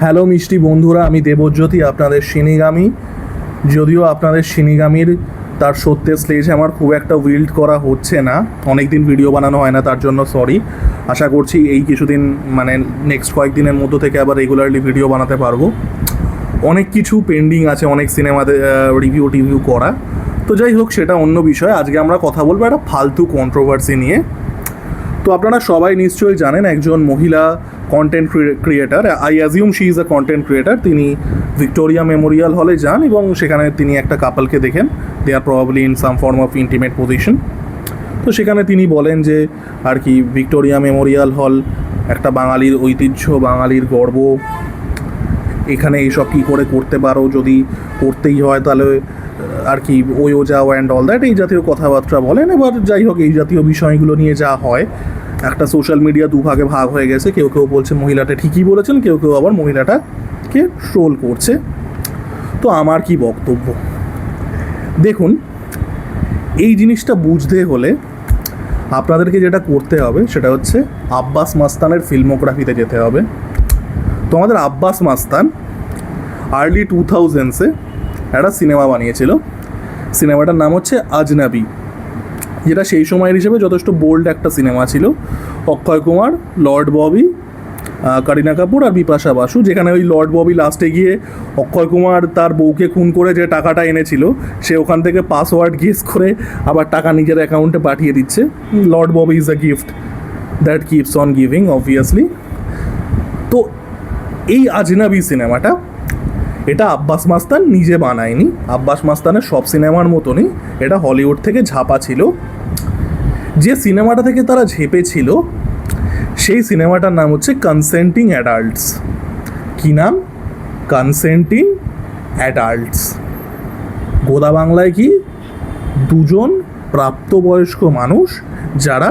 Hello মিষ্টি বন্ধুরা, আমি দেবজ্যোতি, আপনাদের সিনিগামী। যদিও আপনাদের সিনিগামীর তার সত্যের স্টেজে আমার খুব একটা উইল্ড করা হচ্ছে না, অনেক দিন ভিডিও বানানো হয় না, তার জন্য সরি। আশা করছি এই কিছুদিন মানে নেক্সট কয়েকদিনের মধ্য থেকে আবার রেগুলারলি ভিডিও বানাতে পারবো। অনেক কিছু পেন্ডিং আছে, অনেক সিনেমাতে রিভিউ করা। তো যাই হোক, সেটা অন্য বিষয়। আজকে আমরা কথা বলবো একটা ফালতু কন্ট্রোভার্সি নিয়ে। তো আপনারা সবাই নিশ্চয়ই জানেন, একজন মহিলা content creator, I assume she is a content creator, তিনি ভিক্টোরিয়া মেমোরিয়াল হলে যান এবং সেখানে তিনি একটা কাপলকে দেখেন। They are probably in some form of intimate position. তো সেখানে তিনি বলেন যে আর কি ভিক্টোরিয়া মেমোরিয়াল হল একটা বাঙালির ঐতিহ্য, বাঙালির গর্ব, এখানে এইসব কী করে করতে পারো, যদি করতেই হয় তাহলে আর কি ওইও যাও অ্যান্ড অল দ্যাট, এই জাতীয় কথাবার্তা বলেন। এবার যাই হোক, এই জাতীয় বিষয়গুলো নিয়ে যা হয়, একটা সোশ্যাল মিডিয়া দুভাগে ভাগ হয়ে গেছে। কেউ কেউ বলছে মহিলাটা ঠিকই বলেছেন, কেউ কেউ আবার মহিলাটাকে ট্রোল করছে। তো আমার কি বক্তব্য, দেখুন, এই জিনিসটা বুঝতে হলে আপনাদেরকে যেটা করতে হবে সেটা হচ্ছে আব্বাস মাস্তানের ফিল্মোগ্রাফিতে যেতে হবে। তো আমাদের আব্বাস মাস্তান আর্লি 2000s-এ একটা সিনেমা বানিয়েছিল। সিনেমাটার নাম হচ্ছে আজনাবি, যেটা সেই সময়ের হিসেবে যথেষ্ট বোল্ড একটা সিনেমা ছিল। অক্ষয় কুমার, লর্ড ববি, করিনা কাপুর আর বিপাশা বাসু, যেখানে ওই লর্ড ববি লাস্টে গিয়ে অক্ষয় কুমার তার বউকে খুন করে যে টাকাটা এনেছিল, সে ওখান থেকে পাসওয়ার্ড গেস করে আবার টাকা নিজের অ্যাকাউন্টে পাঠিয়ে দিচ্ছে। Lord Bobby is a gift that keeps on giving, obviously. তো এই আজনাবি সিনেমাটা, এটা আব্বাস মাস্তান নিজে বানায়নি। আব্বাস মাস্তানের সব সিনেমার মতনই এটা হলিউড থেকে ঝাপা ছিল। যে সিনেমাটা থেকে তারা ঝেপেছিল সেই সিনেমাটার নাম হচ্ছে কনসেন্টিং অ্যাডাল্টস। কী নাম? কনসেন্টিং অ্যাডাল্টস। গোদা বাংলায় কি? দুজন প্রাপ্তবয়স্ক মানুষ যারা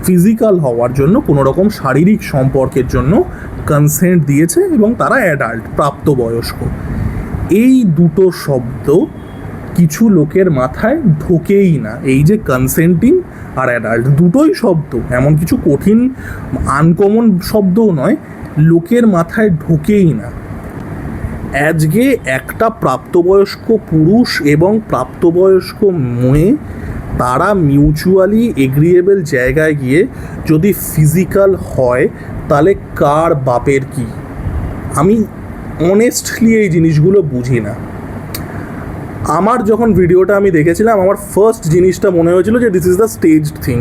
ফিজিক্যাল হওয়ার জন্য, কোনো রকম শারীরিক সম্পর্কের জন্য কনসেন্ট দিয়েছে এবং তারা অ্যাডাল্ট, প্রাপ্তবয়স্ক। এই দুটো শব্দ কিছু লোকের মাথায় ঢোকেই না। এই যে কনসেন্টিং আর অ্যাডাল্ট, দুটোই শব্দ, এমন কিছু কঠিন আনকমন শব্দও নয়, লোকের মাথায় ঢোকেই না। আজকে একটা প্রাপ্তবয়স্ক পুরুষ এবং প্রাপ্তবয়স্ক মেয়ে, তারা মিউচুয়ালি এগ্রিয়েবল জায়গায় গিয়ে যদি ফিজিক্যাল হয়, তাহলে কার বাপের কি? আমি অনেস্টলি এই জিনিসগুলো বুঝি না। আমার যখন ভিডিওটা আমি দেখেছিলাম, আমার ফার্স্ট জিনিসটা মনে হয়েছিল যে this is the staged thing.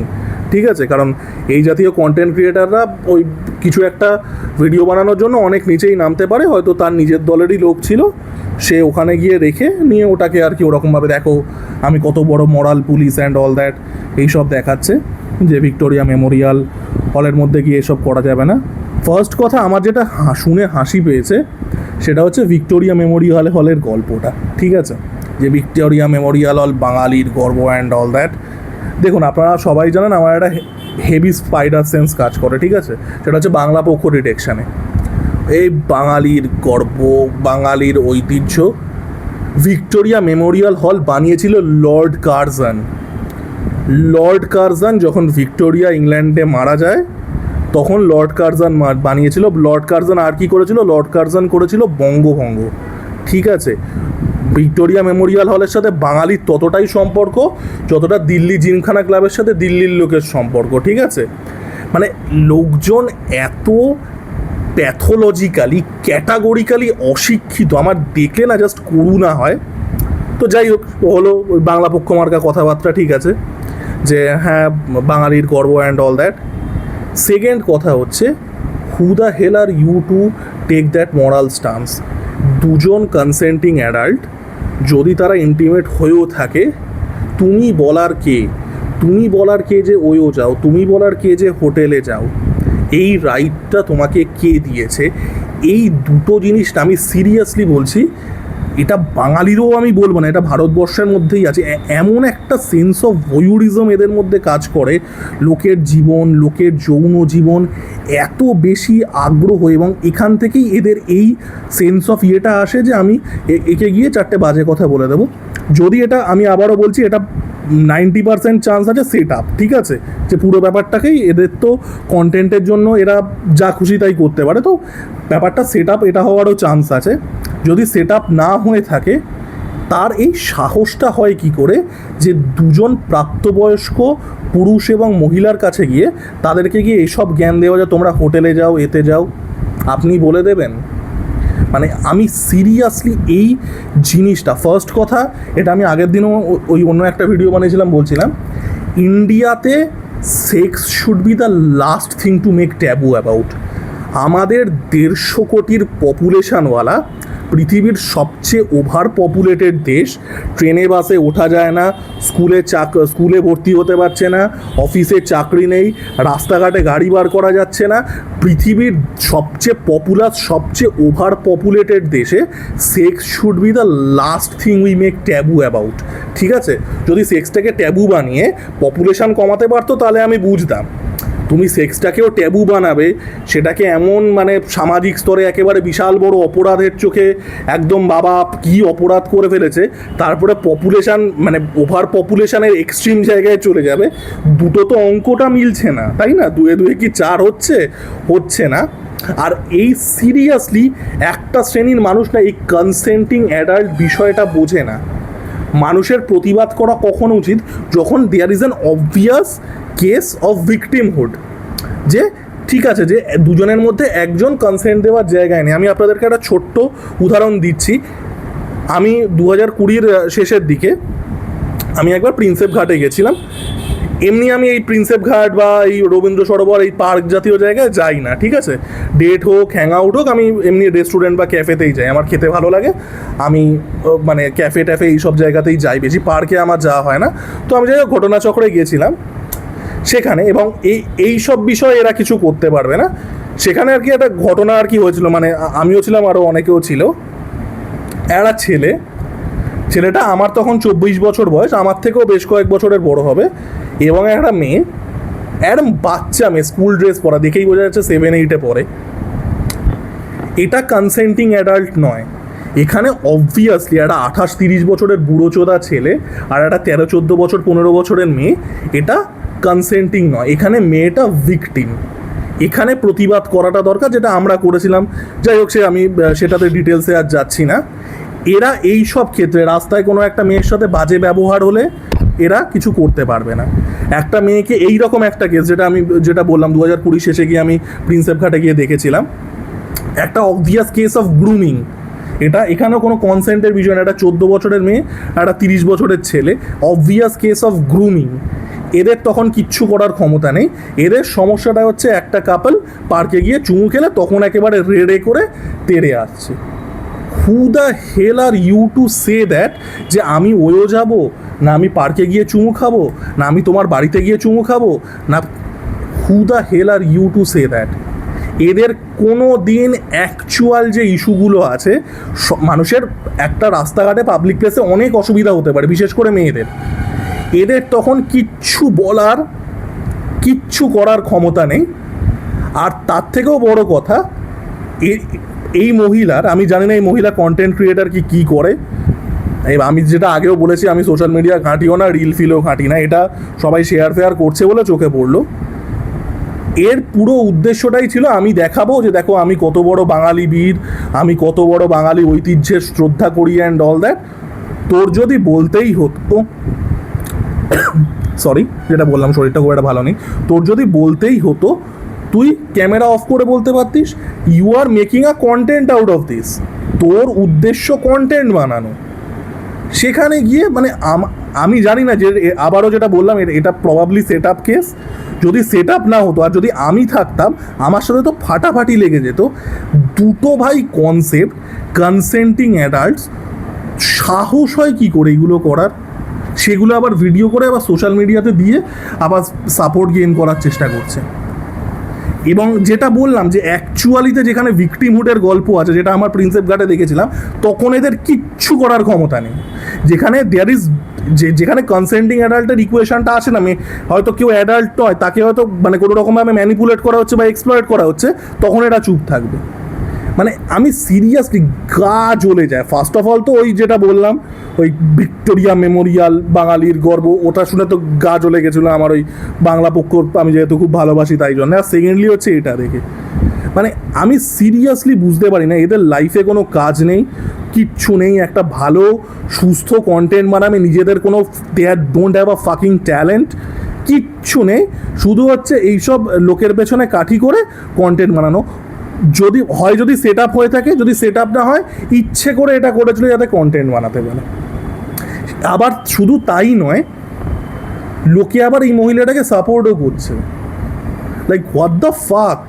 ঠিক আছে, কারণ এই জাতীয় কন্টেন্ট ক্রিয়েটাররা ওই কিছু একটা ভিডিও বানানোর জন্য অনেক নিচেই নামতে পারে। হয়তো তার নিজের দলেরই লোক ছিল, সে ওখানে গিয়ে রেখে নিয়ে ওটাকে আর কি ওরকমভাবে, দেখো আমি কত বড় মরাল পুলিশ অ্যান্ড অল দ্যাট, এইসব দেখাচ্ছে যে ভিক্টোরিয়া মেমোরিয়াল হলের মধ্যে গিয়ে এসব করা যাবে না। ফার্স্ট কথা, আমার যেটা শুনে হাসি পেয়েছে সেটা হচ্ছে ভিক্টোরিয়া মেমোরিয়াল হলের গল্পটা। ঠিক আছে, যে ভিক্টোরিয়া মেমোরিয়াল হল বাঙালির গর্ব অ্যান্ড অল দ্যাট। দেখুন, আপনারা সবাই জানেন আমার একটা হেভি স্পাইডার সেন্স কাজ করে। ঠিক আছে, সেটা হচ্ছে বাংলা পক্ষ ডিটেকশানে। এই বাঙালির গর্ব, বাঙালির ঐতিহ্য, ভিক্টোরিয়া মেমোরিয়াল হল বানিয়েছিল লর্ড কার্জন। লর্ড কার্জন যখন ভিক্টোরিয়া ইংল্যান্ডে মারা যায়, তখন লর্ড কার্জন বানিয়েছিল। লর্ড কার্জন আর কি করেছিল? লর্ড কার্জন করেছিল বঙ্গভঙ্গ। ঠিক আছে, ভিক্টোরিয়া মেমোরিয়াল হলের সাথে বাঙালির ততটাই সম্পর্ক যতটা দিল্লি জিমখানা ক্লাবের সাথে দিল্লির লোকের সম্পর্ক। ঠিক আছে, মানে লোকজন এত প্যাথোলজিক্যালি, ক্যাটাগরিক্যালি অশিক্ষিত, আমার দেখলে না জাস্ট করুণা হয়। তো যাই হোক, হলো ওই বাংলা পক্ষ মার্কা কথাবার্তা। ঠিক আছে, যে হ্যাঁ বাঙালির গর্ব অ্যান্ড অল দ্যাট। সেকেন্ড কথা হচ্ছে, who the hell are you to take that moral stance? দুজন কনসেন্টিং অ্যাডাল্ট যদি তারা ইন্টিমেট হয়েও থাকে, তুমি বলার কে? তুমি বলার কে যে ওইও যাও? তুমি বলার কে যে হোটেলে যাও? এই রাইটটা তোমাকে কে দিয়েছে? এই দুটো জিনিসটা আমি সিরিয়াসলি বলছি, এটা বাঙালিরও আমি বলবো না, এটা ভারতবর্ষের মধ্যেই আছে। এমন একটা সেন্স অফ ভয়ুরিজম এদের মধ্যে কাজ করে, লোকের জীবন, লোকের যৌন জীবন এত বেশি আগ্রহ, এবং এখান থেকেই এদের এই সেন্স অফ আসে যে আমি একে গিয়ে চারটে বাজে কথা বলে দেবো। যদি এটা, আমি আবারও বলছি, এটা 90% চান্স আছে সেট আপ, ঠিক আছে, যে পুরো ব্যাপারটাকেই এদের তো কন্টেন্টের জন্য এরা যা খুশি তাই করতে পারে, তো ব্যাপারটা সেট আপ এটা হওয়ারও চান্স আছে। যদি সেট আপ না হয়ে থাকে, তার এই সাহসটা হয় কি করে যে দুজন প্রাপ্তবয়স্ক পুরুষ এবং মহিলার কাছে গিয়ে তাদেরকে গিয়ে এইসব জ্ঞান দেওয়া, যে তোমরা হোটেলে যাও, এতে যাও, আপনি বলে দেবেন? মানে আমি সিরিয়াসলি এই জিনিসটা, ফার্স্ট কথা, এটা আমি আগের দিনও ওই অন্য একটা ভিডিও বানিয়েছিলাম, বলছিলাম ইন্ডিয়াতে sex should be the last thing to make taboo about. আমাদের 150 কোটির পপুলেশানওয়ালা পৃথিবীর সবচেয়ে ওভার পপুলেটেড দেশ, ট্রেনে বাসে ওঠা যায় না, স্কুলে ভর্তি হতে পারছে না, অফিসে চাকরি নেই, রাস্তাঘাটে গাড়ি বার করা যাচ্ছে না, পৃথিবীর সবচেয়ে পপুলার, সবচেয়ে ওভার পপুলেটেড দেশে sex should be the last thing we make taboo about. ঠিক আছে, যদি সেক্সটাকে ট্যাবু বানিয়ে পপুলেশান কমাতে পারতো তাহলে আমি বুঝতাম। তুমি সেক্সটাকেও ট্যাবু বানাবে, সেটাকে এমন মানে সামাজিক স্তরে একেবারে বিশাল বড় অপরাধের চোখে একদম বাবা কী অপরাধ করে ফেলেছে, তারপরে পপুলেশান মানে ওভার পপুলেশানের এক্সট্রিম জায়গায় চলে যাবে, দুটো তো অঙ্কটা মিলছে না, তাই না? 2 2 কি 4 হচ্ছে না। আর এই সিরিয়াসলি একটা শ্রেণীর মানুষ না এই কনসেন্টিং অ্যাডাল্ট বিষয়টা বোঝে না। মানুষের প্রতিবাদ করা কখন উচিত? যখন there is an obvious case of victimhood, যে ঠিক আছে, যে দুজনের মধ্যে একজন কনসেন্ট দেওয়ার জায়গায় নেই। আমি আপনাদেরকে একটা ছোট্ট উদাহরণ দিচ্ছি। আমি 2020 শেষের দিকে আমি একবার প্রিন্সেপ ঘাটে গেছিলাম। এমনি আমি এই প্রিন্সেপ ঘাট বা এই রবীন্দ্র সরোবর, এই পার্ক জাতীয় জায়গায় যাই না, ঠিক আছে, ডেট হোক, হ্যাং আউট হোক, আমি এমনি রেস্টুরেন্ট বা ক্যাফেতেই যাই, আমার খেতে ভালো লাগে, আমি মানে ক্যাফে ট্যাফে এইসব জায়গাতেই যাই বেশি, পার্কে আমার যাওয়া হয় না। তো আমি যাই হোক ঘটনাচক্রে গিয়েছিলাম সেখানে, এবং এই সব বিষয়ে এরা কিছু করতে পারবে না। সেখানে আর কি একটা ঘটনা আর কি হয়েছিল, মানে আমিও ছিলাম, আরও অনেকেও ছিল। একটা ছেলেটা আমার তখন 24 বছর বয়স, আমার থেকেও বেশ কয়েক বছরের বড় হবে, এবং একটা মেয়ে, একদম বাচ্চা মেয়ে, স্কুল ড্রেস পরা, দেখেই বোঝা যাচ্ছে 7 8-এ পড়ে। এটা কনসেন্টিং অ্যাডাল্ট নয়। এখানে অবভিয়াসলি একটা 28-30 বছরের বুড়োচোদা ছেলে আর একটা 13-14 বছর 15 বছরের মেয়ে, এটা কনসেন্টিং নয়। এখানে মেয়েটা ভিকটিম। এখানে প্রতিবাদ করাটা দরকার, যেটা আমরা করেছিলাম। যাই হোক, আমি সেটাতে ডিটেলসে আর যাচ্ছি না। এরা এই সব ক্ষেত্রে রাস্তায় কোনো একটা মেয়ের সাথে বাজে ব্যবহার হলে এরা কিছু করতে পারবে না। একটা মেয়েকে এই রকম একটা কেস, যেটা বললাম 2020 শেষে গিয়ে আমি প্রিন্সেপ ঘাটে গিয়ে দেখেছিলাম, একটা অবভিয়াস কেস অফ গ্রুমিং। এখানেও কোনো কনসেন্টের বিষয় না, একটা 14 বছরের মেয়ে, একটা 30 বছরের ছেলে, অবভিয়াস কেস অফ গ্রুমিং। এদের তখন কিচ্ছু করার ক্ষমতা নেই। এদের সমস্যাটা হচ্ছে একটা কাপল পার্কে গিয়ে চুমু খেলে তখন একেবারে রেড়ে করে তেড়ে আসছে। Who the hell are you to say that, যে আমি ওয়ো যাব না, আমি পার্কে গিয়ে চুমু খাবো না, আমি তোমার বাড়িতে গিয়ে চুমু খাবো না? Who the hell are you to say that? এদের কোনো দিন অ্যাকচুয়াল যে ইস্যুগুলো আছে, মানুষের একটা রাস্তাঘাটে পাবলিক প্লেসে অনেক অসুবিধা হতে পারে, বিশেষ করে মেয়েদের, এদের তখন কিচ্ছু করার ক্ষমতা নেই। আর তার থেকেও বড় কথা, এই মহিলার, আমি জানি না এই মহিলা কন্টেন্ট ক্রিয়েটার কী করে। আমি যেটা আগেও বলেছি, আমি সোশ্যাল মিডিয়া ঘাঁটিও না, রিল ফিলও ঘাঁটি না, এটা সবাই শেয়ার করছে বলে চোখে পড়লো। এর পুরো উদ্দেশ্যটাই ছিল আমি দেখাবো যে দেখো আমি কত বড় বাঙালি বীর, আমি কত বড় বাঙালি ঐতিহ্যের শ্রদ্ধা করি অ্যান্ড অল দ্যাট। তোর যদি বলতেই হতো, সরি যেটা বললাম শরীরটা খুব একটা ভালো নেই, তোর যদি বলতেই হতো তুই ক্যামেরা অফ করে বলতে পারতিস, you are making a content out of this, তোর উদ্দেশ্য কন্টেন্ট বানানো। সেখানে গিয়ে মানে আমি জানি না, যে আবারও যেটা বললাম, এটা প্রবাবলি সেট আপ কেস। যদি সেট আপ না হতো আর যদি আমি থাকতাম, আমার সাথে তো ফাটাফাটি লেগে যেত। দুটো ভাই কনসেপ্ট, কনসেন্টিং অ্যাডাল্টস, সাহস হয় কী করে এগুলো করার? সেগুলো আবার ভিডিও করে আবার সোশ্যাল মিডিয়াতে দিয়ে আবার সাপোর্ট গেইন করার চেষ্টা করছে। এবং যেটা বললাম যে অ্যাকচুয়ালিতে যেখানে ভিকটিমহুডের গল্প আছে, যেটা আমার প্রিন্সেপ ঘাটে দেখেছিলাম, তখন এদের কিচ্ছু করার ক্ষমতা নেই। যেখানে যেখানে কনসেন্টিং অ্যাডাল্টের ইকুয়েশনটা আসে না, হয়তো কেউ অ্যাডাল্ট নয়, তাকে হয়তো মানে কোনো রকমভাবে ম্যানিপুলেট করা হচ্ছে বা এক্সপ্লয়েট করা হচ্ছে, তখন এরা চুপ থাকবে। মানে আমি সিরিয়াসলি গা জ্বলে যায়। ফার্স্ট অফ অল তো ওই যেটা বললাম, ওই ভিক্টোরিয়া মেমোরিয়াল বাঙালির গর্ব, ওটা শুনে তো গা জ্বলে গেছিলো আমার, ওই বাংলা পক্ষ আমি যেহেতু খুব ভালোবাসি তাই জন্য। আর সেকেন্ডলি হচ্ছে এটা দেখে মানে আমি সিরিয়াসলি বুঝতে পারি না এদের লাইফে কোনো কাজ নেই, কিচ্ছু নেই, একটা ভালো সুস্থ কন্টেন্ট বানাবে, নিজেদের কোনো don't have a fucking talent, কিচ্ছু নেই, শুধু হচ্ছে এইসব লোকের পেছনে কাঠি করে কন্টেন্ট বানানো। যদি হয়, যদি সেট আপ হয়ে থাকে, যদি সেট আপ না হয়, ইচ্ছে করে এটা করেছিল যাতে কন্টেন্ট বানাতে পারে। আবার শুধু তাই নয়, লোকে আবার এই মহিলাটাকে সাপোর্টও করছে। Like what the fuck?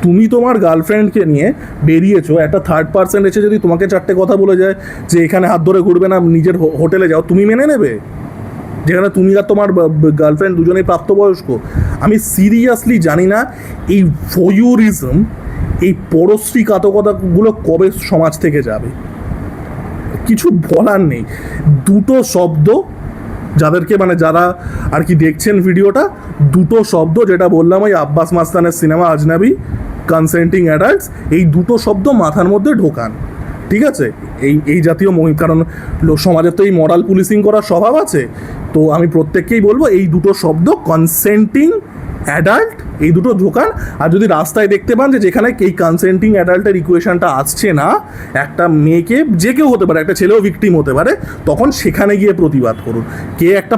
তুমি তোমার গার্লফ্রেন্ডকে নিয়ে বেরিয়েছো, একটা থার্ড পার্সন এসে যদি তোমাকে চারটে কথা বলে যায় যে এখানে হাত ধরে ঘুরবে না, নিজের হোটেলে যাও, তুমি মেনে নেবে? যেখানে তুমি আর তোমার গার্লফ্রেন্ড দুজনেই প্রাপ্তবয়স্ক। আমি সিরিয়াসলি জানি না এই ভয়ুরিজম, এই পরশ্রী কাতকতাগুলো কবে সমাজ থেকে যাবে, কিছু বলার নেই। দুটো শব্দ যাদেরকে মানে যারা আর কি দেখছেন ভিডিওটা, দুটো শব্দ যেটা বললাম ওই আব্বাস মাস্তানের সিনেমা আজনাবি, কনসেন্টিং অ্যাডাল্টস, এই দুটো শব্দ মাথার মধ্যে ঢোকান, ঠিক আছে? এই জাতীয় কারণ সমাজের তো এই মরাল পুলিশিং করার স্বভাব আছে, তো আমি প্রত্যেককেই বলবো এই দুটো শব্দ কনসেন্টিং অ্যাডাল্ট, এই দুটো ঢোকান। আর যদি রাস্তায় দেখতে পান যে যেখানে এই কনসেন্টিং অ্যাডাল্টের ইকুয়েশনটা আসছে না, একটা মেয়েকে, যে কেউ হতে পারে, একটা ছেলেও ভিকটিম হতে পারে, তখন সেখানে গিয়ে প্রতিবাদ করুন। কে একটা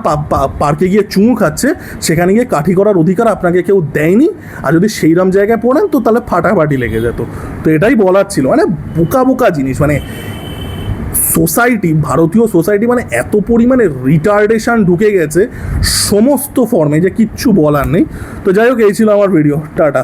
পার্কে গিয়ে চুমু খাচ্ছে, সেখানে গিয়ে কাঠি করার অধিকার আপনাকে কেউ দেয়নি। আর যদি সেইরকম জায়গায় পড়েন তো তাহলে ফাটাফাটি লেগে যেত। তো এটাই বলার ছিল, মানে বোকা বোকা জিনিস, মানে সোসাইটি, ভারতীয় সোসাইটি মানে এত পরিমাণে রিটার্ডেশন ঢুকে গেছে সমস্ত ফর্মে যে কিচ্ছু বলার নেই। তো যাই হোক, এই ছিল আমার ভিডিও, টাটা।